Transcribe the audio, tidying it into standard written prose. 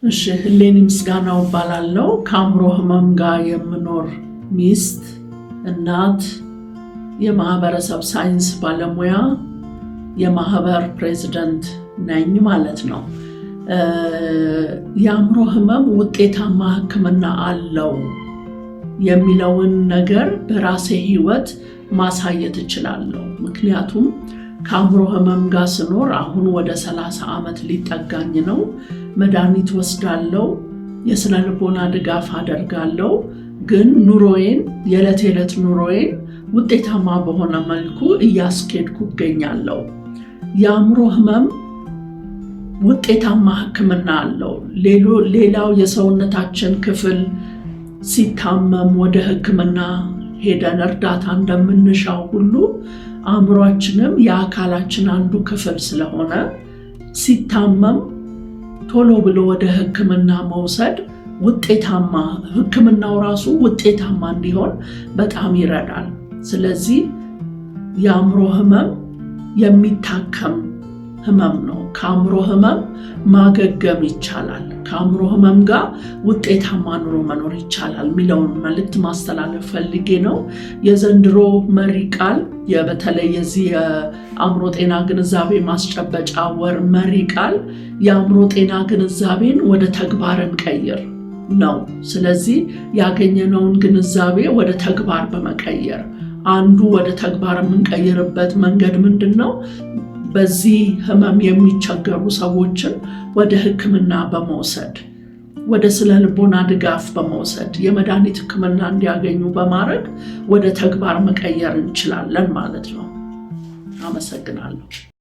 እሺ ህሌኒ ምስጋናው እባላለሁ። ከአእምሮ ህመም ጋር የምኖር ሚስት፣ እናት፣ የማህበረሰብ ሳይንስ ባለሙያ፣ የማህበር ፕሬዝዳንት ነኝ ማለት ነው። የአእምሮ ህመም ውጤታማ ህክምና አለው የሚለውን ነገር በራሴ ህይወት ማሳየት እችላለሁ። ምክንያቱም ከአእምሮ ህመም ጋር ስኖር አሁን ወደ 30 ዓመት ሊጠጋኝ ነው። መድኃኒት ወስዳለሁ፣ የስነ ልቦና ድጋፍ አደርጋለሁ። ግን ኑሮዬን የዕለት ኑሮዬን ውጤታማ በሆነ መልኩ እያስኬድኩ እገኛለሁ። የአእምሮ ህመም ውጤታማ ህክምና አለው። ሌላው የሰውነታችን ክፍል ሲታመም ወደ ህክምና ሄደን እርዳታ እንደምንሻው ሁሉ አእምሮአችንም የአካላችን አንዱ ክፍል ስለሆነ ሲታመም ቶሎ ብሎ ወደ ህክምና መውሰድ ህክምናው ራሱ ውጤታማ እንዲሆን በጣም ይረዳል። ስለዚህ የአእምሮ ህመም የሚታከም ህመም ነው። ከአእምሮ ህመም ማገገም ይቻላል። ከአእምሮ ህመም ጋር ውጤታማ ኑሮ መኖር ይቻላል የሚለውን መልእክት ማስተላለፍ ፈልጌ ነው። የዘንድሮ መሪ ቃል በተለይ የዚህ የአእምሮ ጤና ግንዛቤ ማስጨበጫ ወር መሪ ቃል የአእምሮ ጤና ግንዛቤን ወደ ተግባር እንቀይር ነው። ስለዚህ ያገኘነውን ግንዛቤ ወደ ተግባር በመቀየር አንዱ ወደ ተግባር የምንቀይርበት መንገድ ምንድነው? በዚህ ህመም የሚቸገሩ ሰዎችን ወደ ህክምና በመውሰድ ወደ ስነ ልቦና ድጋፍ በመውሰድ የመድኃኒት ህክምና እንዲያገኙ በማድረግ ወደ ተግባር መቀየር እንችላለን ማለት ነው። አመሰግናለሁ።